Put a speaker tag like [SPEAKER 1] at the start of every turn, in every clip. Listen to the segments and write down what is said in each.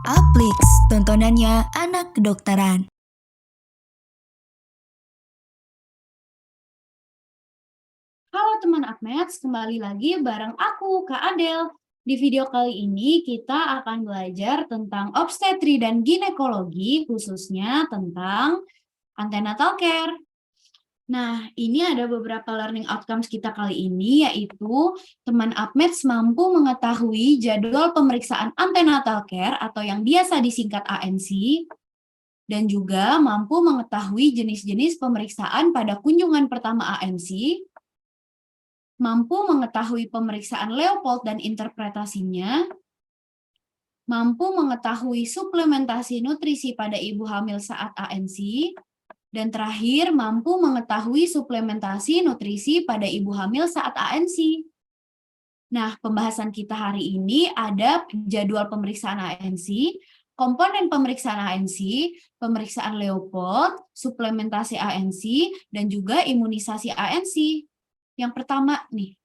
[SPEAKER 1] Aplix, tontonannya anak kedokteran.
[SPEAKER 2] Halo teman Apmeds, kembali lagi bareng aku, Kak Adel. Di video kali ini kita akan belajar tentang obstetri dan ginekologi, khususnya tentang antenatal care. Nah, ini ada beberapa learning outcomes kita kali ini, yaitu teman Apmeds mampu mengetahui jadwal pemeriksaan antenatal care atau yang biasa disingkat ANC, dan juga mampu mengetahui jenis-jenis pemeriksaan pada kunjungan pertama ANC, mampu mengetahui pemeriksaan Leopold dan interpretasinya, mampu mengetahui suplementasi nutrisi pada ibu hamil saat ANC, dan terakhir mampu mengetahui suplementasi nutrisi pada ibu hamil saat ANC. Nah, pembahasan kita hari ini ada jadwal pemeriksaan ANC, komponen pemeriksaan ANC, pemeriksaan Leopold, suplementasi ANC, dan juga imunisasi ANC. Yang pertama nih,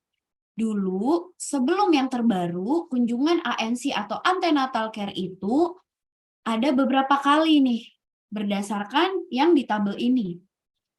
[SPEAKER 2] dulu sebelum yang terbaru, kunjungan ANC atau antenatal care itu ada beberapa kali nih, berdasarkan yang di tabel ini.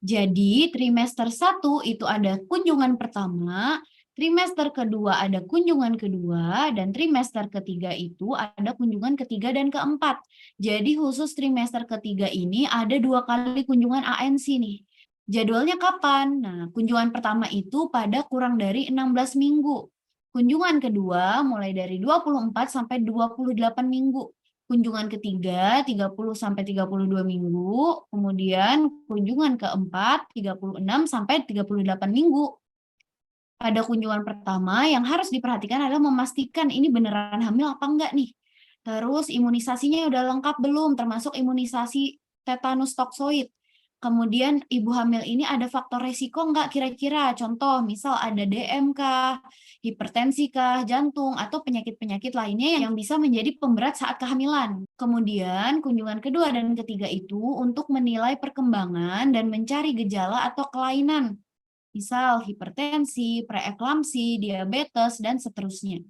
[SPEAKER 2] Jadi, trimester 1 itu ada kunjungan pertama, trimester kedua ada kunjungan kedua, dan trimester ketiga itu ada kunjungan ketiga dan keempat. Jadi, khusus trimester ketiga ini ada 2 kali kunjungan ANC nih. Jadwalnya kapan? Nah, kunjungan pertama itu pada kurang dari 16 minggu. Kunjungan kedua mulai dari 24 sampai 28 minggu. Kunjungan ketiga 30 sampai 32 minggu, kemudian kunjungan keempat 36 sampai 38 minggu. Pada kunjungan pertama yang harus diperhatikan adalah memastikan ini beneran hamil apa enggak nih. Terus imunisasinya udah lengkap belum, termasuk imunisasi tetanus toksoid. Kemudian ibu hamil ini ada faktor resiko enggak kira-kira? Contoh, misal ada DM kah, hipertensi kah, jantung, atau penyakit-penyakit lainnya yang bisa menjadi pemberat saat kehamilan. Kemudian kunjungan kedua dan ketiga itu untuk menilai perkembangan dan mencari gejala atau kelainan. Misal hipertensi, preeklamsi, diabetes, dan seterusnya.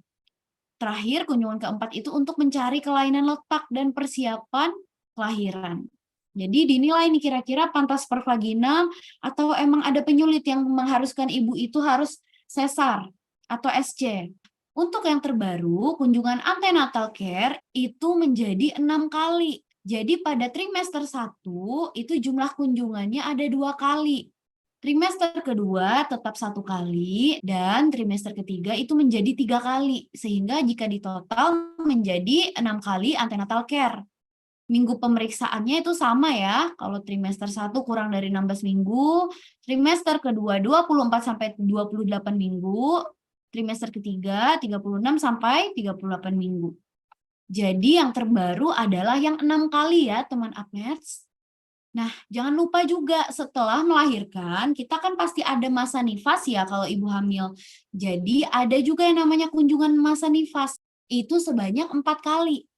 [SPEAKER 2] Terakhir, kunjungan keempat itu untuk mencari kelainan letak dan persiapan kelahiran. Jadi dinilai nih kira-kira pantas per vagina atau emang ada penyulit yang mengharuskan ibu itu harus sesar atau SC. Untuk yang terbaru, kunjungan antenatal care itu menjadi 6 kali. Jadi pada trimester 1 itu jumlah kunjungannya ada 2 kali. Trimester kedua tetap 1 kali, dan trimester ketiga itu menjadi 3 kali, sehingga jika ditotal menjadi 6 kali antenatal care. Minggu pemeriksaannya itu sama ya, kalau trimester 1 kurang dari 16 minggu, trimester kedua 24 sampai 28 minggu, trimester ketiga 36 sampai 38 minggu. Jadi yang terbaru adalah yang 6 kali ya teman Apmeds. Nah, jangan lupa juga setelah melahirkan, kita kan pasti ada masa nifas ya kalau ibu hamil. Jadi ada juga yang namanya kunjungan masa nifas. Itu sebanyak 4 kali.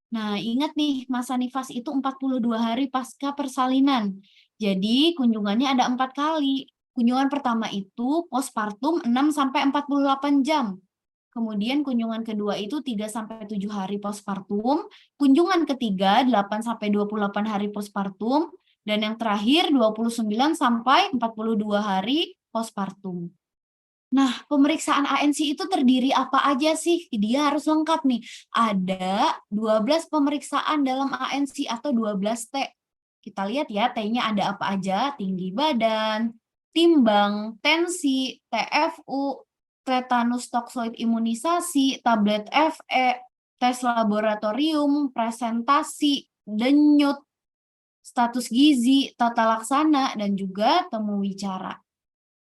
[SPEAKER 2] Nah, ingat nih, masa nifas itu 42 hari pasca persalinan. Jadi, kunjungannya ada 4 kali. Kunjungan pertama itu postpartum 6-48 jam. Kemudian kunjungan kedua itu 3-7 hari postpartum. Kunjungan ketiga 8-28 hari postpartum. Dan yang terakhir 29-42 hari postpartum. Nah, pemeriksaan ANC itu terdiri apa aja sih? Dia harus lengkap nih. Ada 12 pemeriksaan dalam ANC atau 12 T. Kita lihat ya, T-nya ada apa aja? Tinggi badan, timbang, tensi, TFU, tetanus toksoid imunisasi, tablet FE, tes laboratorium, presentasi, denyut, status gizi, tata laksana, dan juga temu wicara.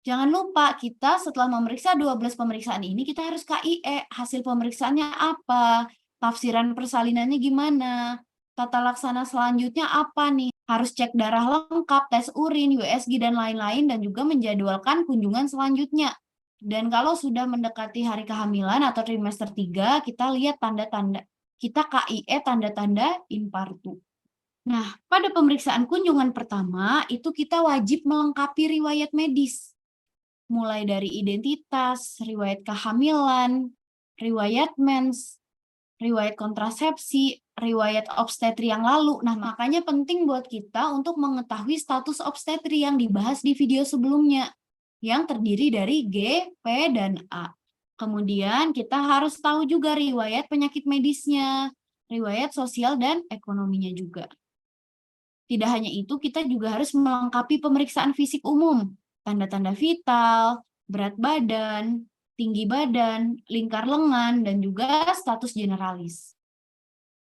[SPEAKER 2] Jangan lupa, kita setelah memeriksa 12 pemeriksaan ini, kita harus KIE. Hasil pemeriksaannya apa? Tafsiran persalinannya gimana? Tata laksana selanjutnya apa nih? Harus cek darah lengkap, tes urin, USG, dan lain-lain, dan juga menjadwalkan kunjungan selanjutnya. Dan kalau sudah mendekati hari kehamilan atau trimester 3, kita lihat tanda-tanda. Kita KIE tanda-tanda infartu. Nah, pada pemeriksaan kunjungan pertama, itu kita wajib melengkapi riwayat medis. Mulai dari identitas, riwayat kehamilan, riwayat mens, riwayat kontrasepsi, riwayat obstetri yang lalu. Nah, makanya penting buat kita untuk mengetahui status obstetri yang dibahas di video sebelumnya, yang terdiri dari G, P, dan A. Kemudian kita harus tahu juga riwayat penyakit medisnya, riwayat sosial dan ekonominya juga. Tidak hanya itu, kita juga harus melengkapi pemeriksaan fisik umum, tanda-tanda vital, berat badan, tinggi badan, lingkar lengan, dan juga status generalis.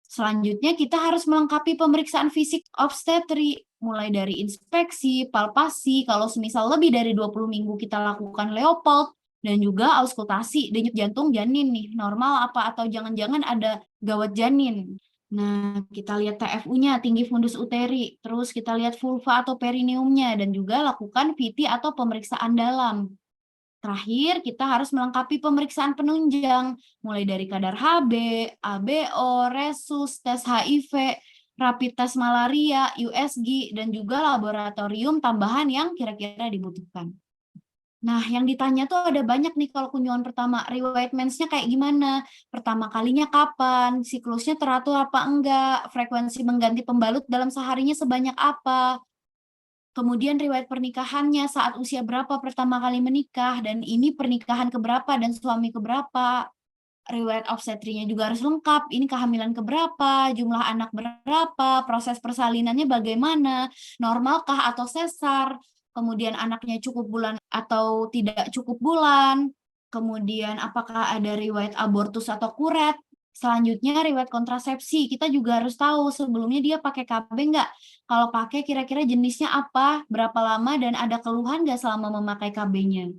[SPEAKER 2] Selanjutnya, kita harus melengkapi pemeriksaan fisik obstetri, mulai dari inspeksi, palpasi, kalau semisal lebih dari 20 minggu kita lakukan Leopold, dan juga auskultasi, denyut jantung janin nih, normal apa atau jangan-jangan ada gawat janin. Nah, kita lihat TFU-nya, tinggi fundus uteri, terus kita lihat vulva atau perineumnya, dan juga lakukan VT atau pemeriksaan dalam. Terakhir, kita harus melengkapi pemeriksaan penunjang, mulai dari kadar Hb, ABO, resus, tes HIV, rapid test malaria, USG, dan juga laboratorium tambahan yang kira-kira dibutuhkan. Nah, yang ditanya tuh ada banyak nih kalau kunjungan pertama. Riwayat mensnya kayak gimana? Pertama kalinya kapan? Siklusnya teratur apa enggak? Frekuensi mengganti pembalut dalam seharinya sebanyak apa? Kemudian riwayat pernikahannya saat usia berapa pertama kali menikah, dan ini pernikahan keberapa dan suami keberapa. Riwayat obstetrinya juga harus lengkap, ini kehamilan keberapa, jumlah anak berapa, proses persalinannya bagaimana, normalkah atau sesar, kemudian anaknya cukup bulan atau tidak cukup bulan, kemudian apakah ada riwayat abortus atau kuret. Selanjutnya riwayat kontrasepsi, kita juga harus tahu sebelumnya dia pakai KB nggak? Kalau pakai kira-kira jenisnya apa, berapa lama, dan ada keluhan nggak selama memakai KB-nya.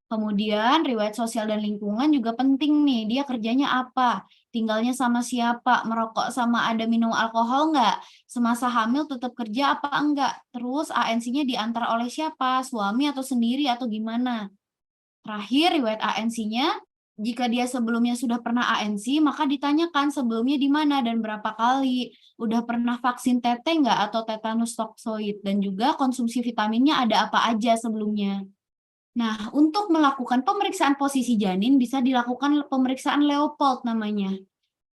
[SPEAKER 2] Kemudian riwayat sosial dan lingkungan juga penting nih, dia kerjanya apa, tinggalnya sama siapa, merokok sama ada minum alkohol nggak, semasa hamil tetap kerja apa enggak, terus ANC-nya diantar oleh siapa, suami atau sendiri atau gimana. Terakhir, riwayat ANC-nya, jika dia sebelumnya sudah pernah ANC, maka ditanyakan sebelumnya di mana dan berapa kali, udah pernah vaksin TT nggak atau tetanus toksoid, dan juga konsumsi vitaminnya ada apa aja sebelumnya. Nah, untuk melakukan pemeriksaan posisi janin bisa dilakukan pemeriksaan Leopold namanya.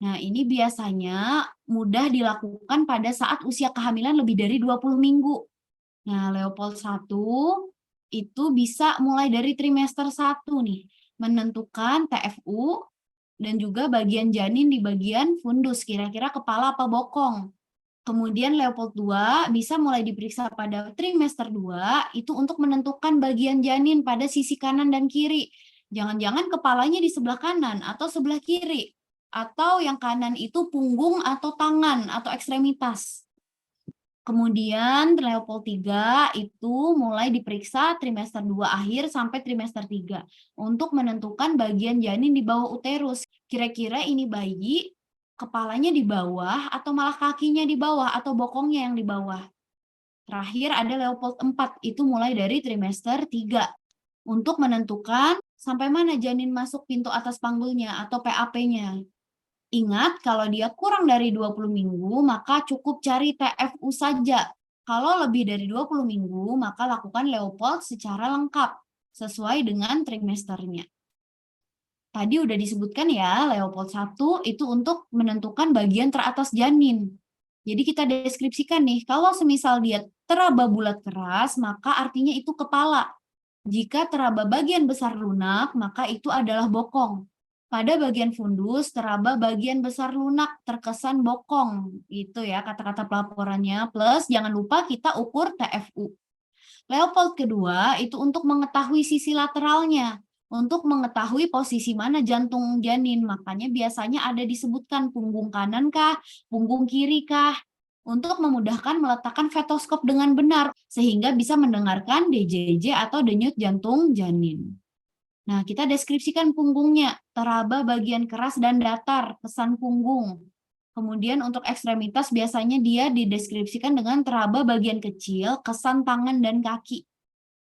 [SPEAKER 2] Nah, ini biasanya mudah dilakukan pada saat usia kehamilan lebih dari 20 minggu. Nah, Leopold 1 itu bisa mulai dari trimester 1 nih, menentukan TFU dan juga bagian janin di bagian fundus, kira-kira kepala apa bokong. Kemudian Leopold 2 bisa mulai diperiksa pada trimester 2 itu untuk menentukan bagian janin pada sisi kanan dan kiri. Jangan-jangan kepalanya di sebelah kanan atau sebelah kiri. Atau yang kanan itu punggung atau tangan atau ekstremitas. Kemudian Leopold 3 itu mulai diperiksa trimester 2 akhir sampai trimester 3 untuk menentukan bagian janin di bawah uterus. Kira-kira ini bayi kepalanya di bawah atau malah kakinya di bawah atau bokongnya yang di bawah. Terakhir ada Leopold 4, itu mulai dari trimester 3 untuk menentukan sampai mana janin masuk pintu atas panggulnya atau PAP-nya. Ingat, kalau dia kurang dari 20 minggu, maka cukup cari TFU saja. Kalau lebih dari 20 minggu, maka lakukan Leopold secara lengkap, sesuai dengan trimesternya. Tadi udah disebutkan ya, Leopold 1 itu untuk menentukan bagian teratas janin. Jadi kita deskripsikan nih, kalau semisal dia teraba bulat keras, maka artinya itu kepala. Jika teraba bagian besar lunak, maka itu adalah bokong. Pada bagian fundus, teraba bagian besar lunak, terkesan bokong. Itu ya kata-kata pelaporannya. Plus, jangan lupa kita ukur TFU. Leopold kedua itu untuk mengetahui sisi lateralnya. Untuk mengetahui posisi mana jantung janin. Makanya biasanya ada disebutkan punggung kanan kah, punggung kiri kah. Untuk memudahkan meletakkan stetoskop dengan benar, sehingga bisa mendengarkan DJJ atau denyut jantung janin. Nah, kita deskripsikan punggungnya, teraba bagian keras dan datar, kesan punggung. Kemudian untuk ekstremitas biasanya dia dideskripsikan dengan teraba bagian kecil, kesan tangan dan kaki.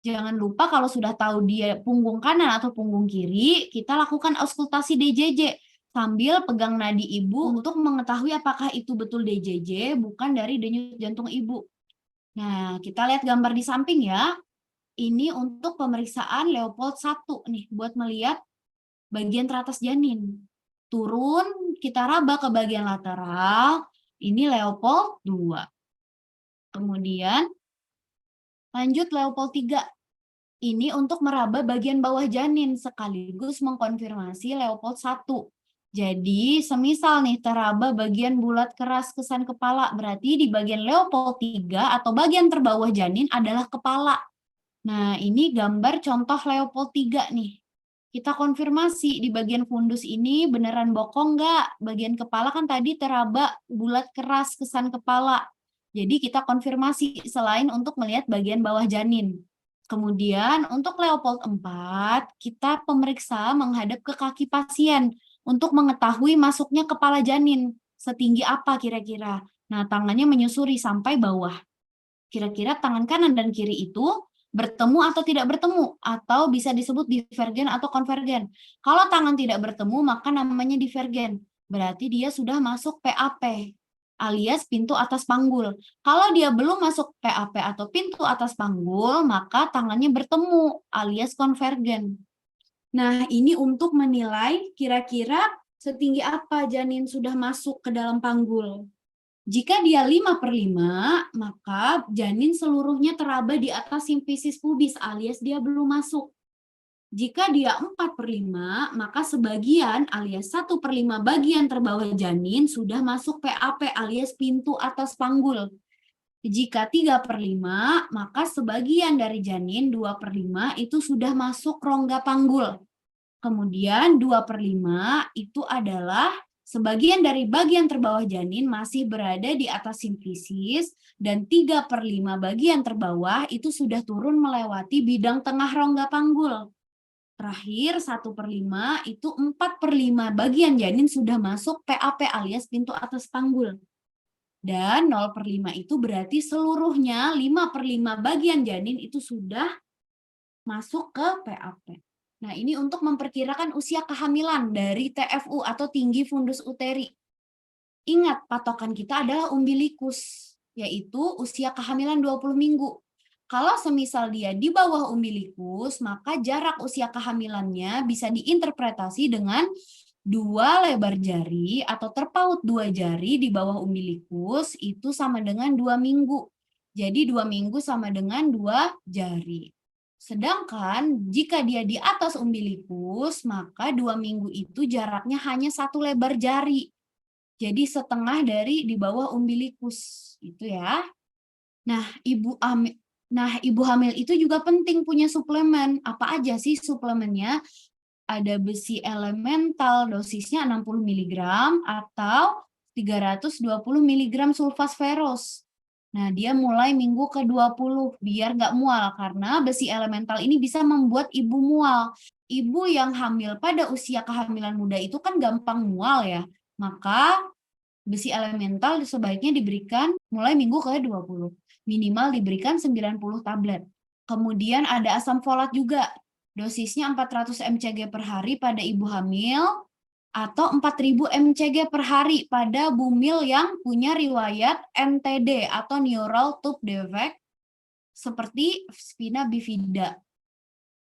[SPEAKER 2] Jangan lupa kalau sudah tahu dia punggung kanan atau punggung kiri, kita lakukan auskultasi DJJ sambil pegang nadi ibu untuk mengetahui apakah itu betul DJJ, bukan dari denyut jantung ibu. Nah, kita lihat gambar di samping ya. Ini untuk pemeriksaan Leopold 1 nih, buat melihat bagian teratas janin. Turun kita raba ke bagian lateral, ini Leopold 2. Kemudian lanjut Leopold 3. Ini untuk meraba bagian bawah janin sekaligus mengkonfirmasi Leopold 1. Jadi, semisal nih teraba bagian bulat keras kesan kepala, berarti di bagian Leopold 3 atau bagian terbawah janin adalah kepala. Nah, ini gambar contoh Leopold 3 nih. Kita konfirmasi di bagian fundus ini beneran bokong nggak? Bagian kepala kan tadi teraba bulat keras kesan kepala. Jadi kita konfirmasi selain untuk melihat bagian bawah janin. Kemudian untuk Leopold 4, kita pemeriksa menghadap ke kaki pasien untuk mengetahui masuknya kepala janin. Setinggi apa kira-kira? Nah, tangannya menyusuri sampai bawah. Kira-kira tangan kanan dan kiri itu bertemu atau tidak bertemu? Atau bisa disebut divergen atau konvergen. Kalau tangan tidak bertemu, maka namanya divergen. Berarti dia sudah masuk PAP, alias pintu atas panggul. Kalau dia belum masuk PAP atau pintu atas panggul, maka tangannya bertemu, alias konvergen. Nah, ini untuk menilai kira-kira setinggi apa janin sudah masuk ke dalam panggul. Jika dia 5/5, maka janin seluruhnya teraba di atas simfisis pubis alias dia belum masuk. Jika dia 4/5, maka sebagian alias 1/5 bagian terbawah janin sudah masuk PAP alias pintu atas panggul. Jika 3/5, maka sebagian dari janin 2/5 itu sudah masuk rongga panggul. Kemudian 2/5 itu adalah sebagian dari bagian terbawah janin masih berada di atas simfisis dan 3/5 bagian terbawah itu sudah turun melewati bidang tengah rongga panggul. Terakhir 1/5 itu 4/5 bagian janin sudah masuk PAP alias pintu atas panggul. Dan 0/5 itu berarti seluruhnya 5/5 bagian janin itu sudah masuk ke PAP. Nah, ini untuk memperkirakan usia kehamilan dari TFU atau tinggi fundus uteri. Ingat, patokan kita adalah umbilikus, yaitu usia kehamilan 20 minggu. Kalau semisal dia di bawah umbilikus, maka jarak usia kehamilannya bisa diinterpretasi dengan 2 lebar jari atau terpaut 2 jari di bawah umbilikus itu sama dengan 2 minggu. Jadi 2 minggu sama dengan 2 jari. Sedangkan jika dia di atas umbilikus, maka 2 minggu itu jaraknya hanya 1 lebar jari. Jadi setengah dari di bawah umbilikus, itu ya. Nah, ibu hamil itu juga penting punya suplemen. Apa aja sih suplemennya? Ada besi elemental, dosisnya 60 mg atau 320 mg sulfas ferus. Nah, dia mulai minggu ke-20 biar nggak mual karena besi elemental ini bisa membuat ibu mual. Ibu yang hamil pada usia kehamilan muda itu kan gampang mual ya. Maka besi elemental sebaiknya diberikan mulai minggu ke-20. Minimal diberikan 90 tablet. Kemudian ada asam folat juga. Dosisnya 400 mcg per hari pada ibu hamil atau 4000 mcg per hari pada bumil yang punya riwayat NTD atau neural tube defect seperti spina bifida.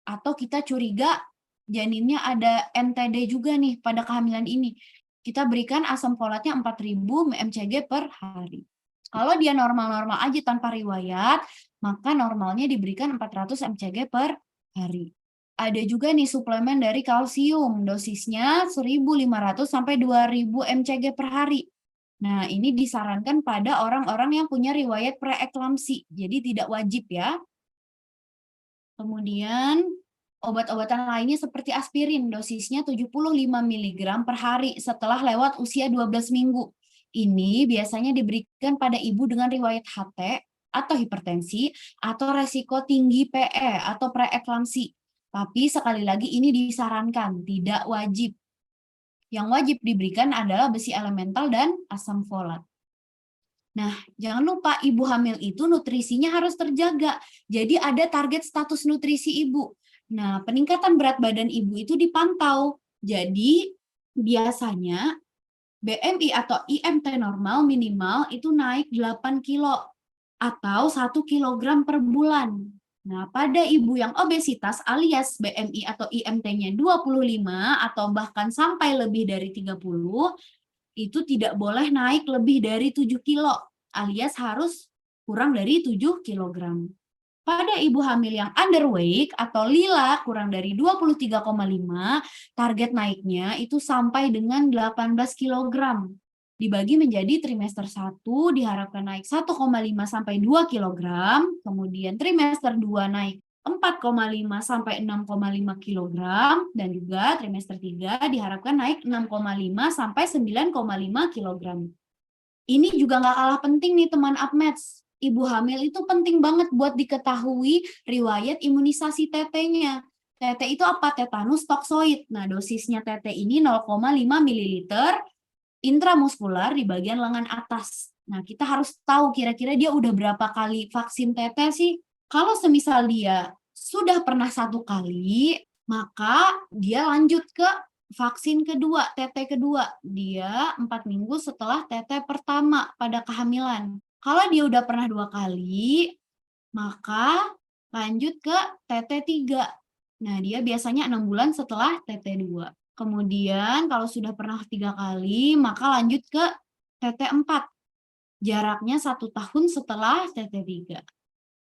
[SPEAKER 2] Atau kita curiga janinnya ada NTD juga nih pada kehamilan ini. Kita berikan asam folatnya 4000 mcg per hari. Kalau dia normal-normal aja tanpa riwayat, maka normalnya diberikan 400 mcg per hari. Ada juga nih suplemen dari kalsium, dosisnya 1.500 sampai 2.000 mcg per hari. Nah, ini disarankan pada orang-orang yang punya riwayat preeklamsi, jadi tidak wajib ya. Kemudian obat-obatan lainnya seperti aspirin, dosisnya 75 mg per hari setelah lewat usia 12 minggu. Ini biasanya diberikan pada ibu dengan riwayat HT atau hipertensi atau resiko tinggi PE atau preeklamsi. Tapi sekali lagi ini disarankan, tidak wajib. Yang wajib diberikan adalah besi elemental dan asam folat. Nah, jangan lupa ibu hamil itu nutrisinya harus terjaga. Jadi ada target status nutrisi ibu. Nah, peningkatan berat badan ibu itu dipantau. Jadi biasanya BMI atau IMT normal minimal itu naik 8 kilo atau 1 kilogram per bulan. Nah, pada ibu yang obesitas alias BMI atau IMT-nya 25 atau bahkan sampai lebih dari 30, itu tidak boleh naik lebih dari 7 kilo, alias harus kurang dari 7 kilogram. Pada ibu hamil yang underweight atau lila kurang dari 23,5, target naiknya itu sampai dengan 18 kilogram. Dibagi menjadi trimester 1 diharapkan naik 1,5 sampai 2 kilogram, kemudian trimester 2 naik 4,5 sampai 6,5 kilogram, dan juga trimester 3 diharapkan naik 6,5 sampai 9,5 kilogram. Ini juga nggak kalah penting nih teman Upmates. Ibu hamil itu penting banget buat diketahui riwayat imunisasi TT-nya. TT itu apa? Tetanus toksoid. Nah, dosisnya TT ini 0,5 ml intramuskular di bagian lengan atas. Nah, kita harus tahu kira-kira dia udah berapa kali vaksin TT sih. Kalau semisal dia sudah pernah 1 kali, maka dia lanjut ke vaksin kedua, TT kedua. Dia 4 minggu setelah TT pertama pada kehamilan. Kalau dia udah pernah 2 kali, maka lanjut ke TT 3. Nah, dia biasanya 6 bulan setelah TT 2. Kemudian kalau sudah pernah 3 kali, maka lanjut ke TT 4. Jaraknya 1 tahun setelah TT 3.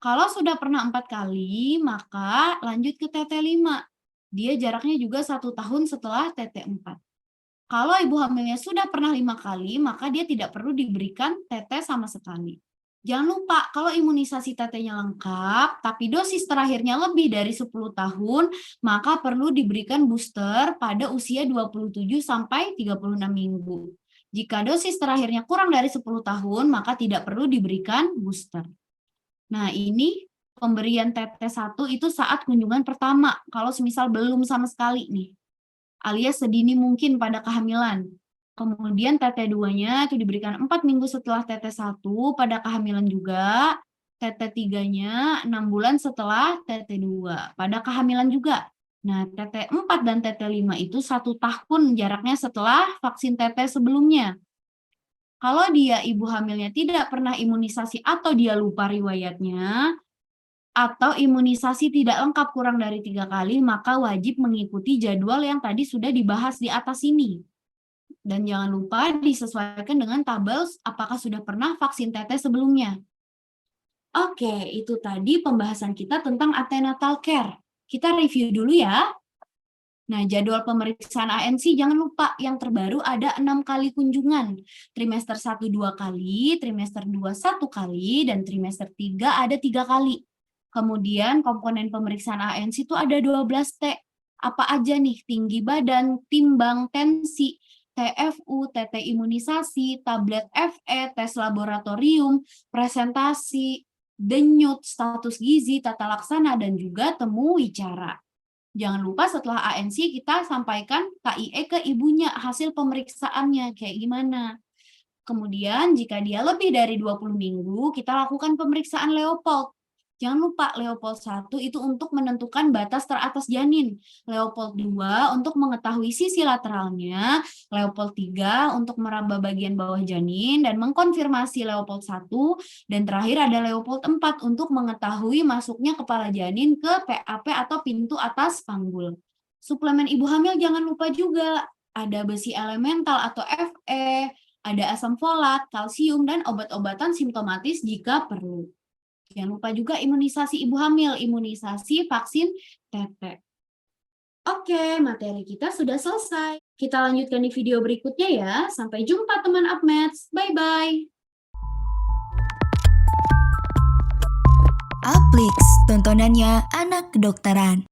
[SPEAKER 2] Kalau sudah pernah 4 kali, maka lanjut ke TT 5. Dia jaraknya juga 1 tahun setelah TT 4. Kalau ibu hamilnya sudah pernah 5 kali, maka dia tidak perlu diberikan TT sama sekali. Jangan lupa, kalau imunisasi TT-nya lengkap, tapi dosis terakhirnya lebih dari 10 tahun, maka perlu diberikan booster pada usia 27 sampai 36 minggu. Jika dosis terakhirnya kurang dari 10 tahun, maka tidak perlu diberikan booster. Nah, ini pemberian TT1 itu saat kunjungan pertama, kalau semisal belum sama sekali nih, alias sedini mungkin pada kehamilan. Kemudian TT2-nya itu diberikan 4 minggu setelah TT1 pada kehamilan juga. TT3-nya 6 bulan setelah TT2 pada kehamilan juga. Nah, TT4 dan TT5 itu 1 tahun jaraknya setelah vaksin TT sebelumnya. Kalau dia ibu hamilnya tidak pernah imunisasi atau dia lupa riwayatnya, atau imunisasi tidak lengkap kurang dari 3 kali, maka wajib mengikuti jadwal yang tadi sudah dibahas di atas ini. Dan jangan lupa disesuaikan dengan tabel apakah sudah pernah vaksin TT sebelumnya. Oke, itu tadi pembahasan kita tentang antenatal care. Kita review dulu ya. Nah, jadwal pemeriksaan ANC jangan lupa yang terbaru ada 6 kali kunjungan. Trimester 1 2 kali, trimester 2 1 kali, dan trimester 3 ada 3 kali. Kemudian komponen pemeriksaan ANC itu ada 12T. Apa aja nih? Tinggi badan, timbang, tensi, TFU, TT imunisasi, tablet FE, tes laboratorium, presentasi, denyut, status gizi, tata laksana, dan juga temu wicara. Jangan lupa setelah ANC kita sampaikan KIE ke ibunya hasil pemeriksaannya kayak gimana. Kemudian jika dia lebih dari 20 minggu, kita lakukan pemeriksaan Leopold. Jangan lupa Leopold 1 itu untuk menentukan batas teratas janin. Leopold 2 untuk mengetahui sisi lateralnya. Leopold 3 untuk meraba bagian bawah janin dan mengkonfirmasi Leopold 1. Dan terakhir ada Leopold 4 untuk mengetahui masuknya kepala janin ke PAP atau pintu atas panggul. Suplemen ibu hamil jangan lupa juga. Ada besi elemental atau Fe, ada asam folat, kalsium, dan obat-obatan simptomatis jika perlu. Jangan lupa juga imunisasi ibu hamil, imunisasi vaksin TT. Oke, materi kita sudah selesai. Kita lanjutkan di video berikutnya ya. Sampai jumpa teman Upmates. Bye-bye.
[SPEAKER 1] Uplix, tontonannya anak kedokteran.